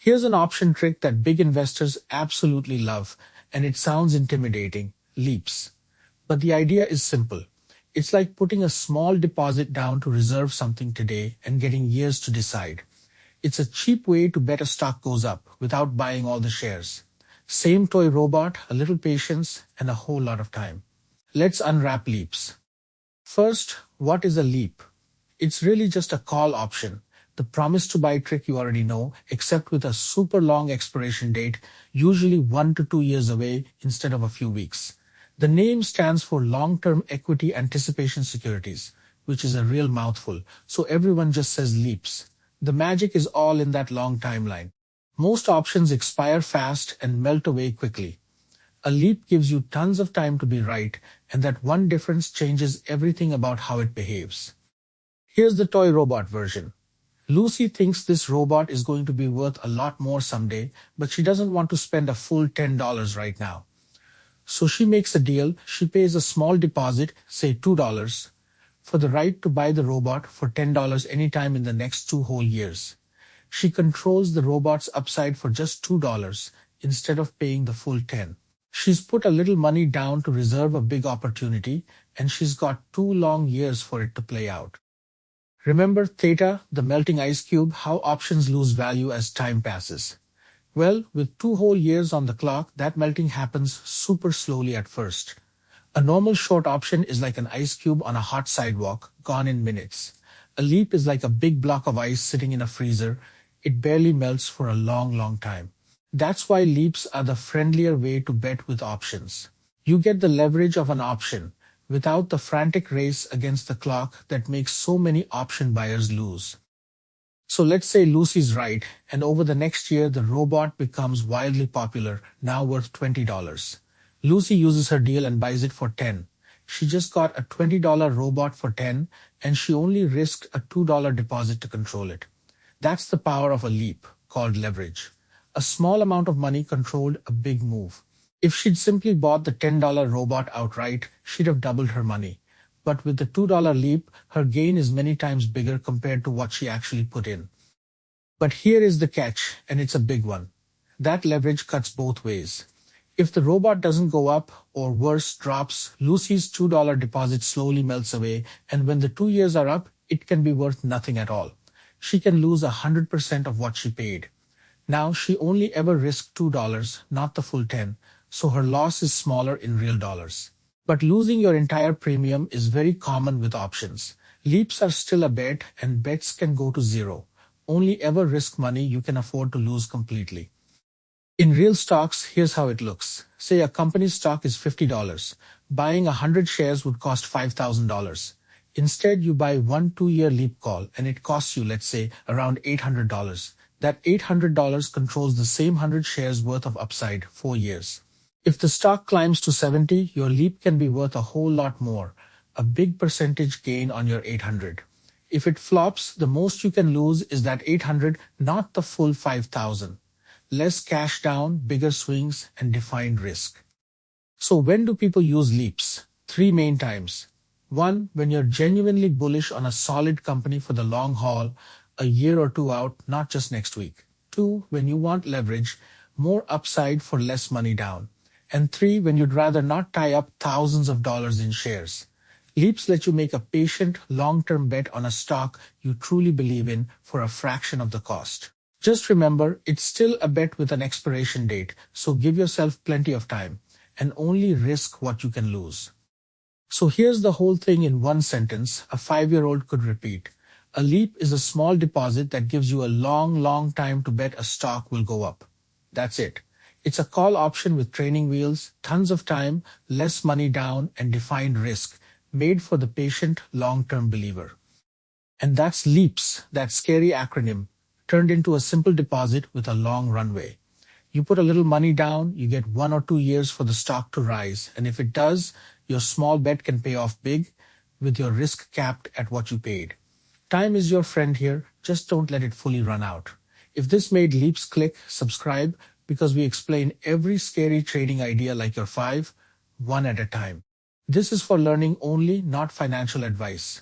Here's an option trick that big investors absolutely love, and it sounds intimidating: LEAPS. But the idea is simple. It's like putting a small deposit down to reserve something today and getting years to decide. It's a cheap way to bet a stock goes up without buying all the shares. Same toy robot, a little patience, and a whole lot of time. Let's unwrap LEAPS. First, what is a LEAP? It's really just a call option. The promise to buy trick you already know, except with a super long expiration date, usually 1 to 2 years away instead of a few weeks. The name stands for Long-Term Equity Anticipation Securities, which is a real mouthful, so everyone just says LEAPS. The magic is all in that long timeline. Most options expire fast and melt away quickly. A LEAP gives you tons of time to be right, and that one difference changes everything about how it behaves. Here's the toy robot version. Lucy thinks this robot is going to be worth a lot more someday, but she doesn't want to spend a full $10 right now. So she makes a deal. She pays a small deposit, say $2, for the right to buy the robot for $10 anytime in the next 2 whole years. She controls the robot's upside for just $2 instead of paying the full 10. She's put a little money down to reserve a big opportunity, and she's got 2 long years for it to play out. Remember theta, the melting ice cube, how options lose value as time passes? Well, with 2 whole years on the clock, that melting happens super slowly at first. A normal short option is like an ice cube on a hot sidewalk, gone in minutes. A LEAP is like a big block of ice sitting in a freezer. It barely melts for a long, long time. That's why LEAPs are the friendlier way to bet with options. You get the leverage of an option without the frantic race against the clock that makes so many option buyers lose. So let's say Lucy's right, and over the next year the robot becomes wildly popular, now worth $20. Lucy uses her deal and buys it for 10. She just got a $20 robot for 10, and she only risked a $2 deposit to control it. That's the power of a LEAP, called leverage. A small amount of money controlled a big move. If she'd simply bought the $10 robot outright, she'd have doubled her money. But with the $2 LEAP, her gain is many times bigger compared to what she actually put in. But here is the catch, and it's a big one. That leverage cuts both ways. If the robot doesn't go up, or worse, drops, Lucy's $2 deposit slowly melts away, and when the 2 years are up, it can be worth nothing at all. She can lose 100% of what she paid. Now, she only ever risked $2, not the full 10, so her loss is smaller in real dollars. But losing your entire premium is very common with options. LEAPs are still a bet, and bets can go to zero. Only ever risk money you can afford to lose completely. In real stocks, here's how it looks. Say a company's stock is $50. Buying 100 shares would cost $5,000. Instead, you buy 1 2-year LEAP call, and it costs you, let's say, around $800. That $800 controls the same 100 shares worth of upside, 4 years. If the stock climbs to 70, your LEAP can be worth a whole lot more, a big percentage gain on your 800. If it flops, the most you can lose is that 800, not the full 5,000. Less cash down, bigger swings, and defined risk. So when do people use LEAPs? 3 main times. 1, when you're genuinely bullish on a solid company for the long haul, a year or 2 out, not just next week. 2, when you want leverage, more upside for less money down. And 3, when you'd rather not tie up thousands of dollars in shares. LEAPs let you make a patient, long-term bet on a stock you truly believe in for a fraction of the cost. Just remember, it's still a bet with an expiration date, so give yourself plenty of time, and only risk what you can lose. So here's the whole thing in one sentence a 5-year-old could repeat. A LEAP is a small deposit that gives you a long, long time to bet a stock will go up. That's it. It's a call option with training wheels, tons of time, less money down, and defined risk, made for the patient, long-term believer. And that's LEAPS, that scary acronym, turned into a simple deposit with a long runway. You put a little money down, you get 1 or 2 years for the stock to rise, and if it does, your small bet can pay off big, with your risk capped at what you paid. Time is your friend here, just don't let it fully run out. If this made LEAPS click, subscribe, because we explain every scary trading idea like your 5, one at a time. This is for learning only, not financial advice.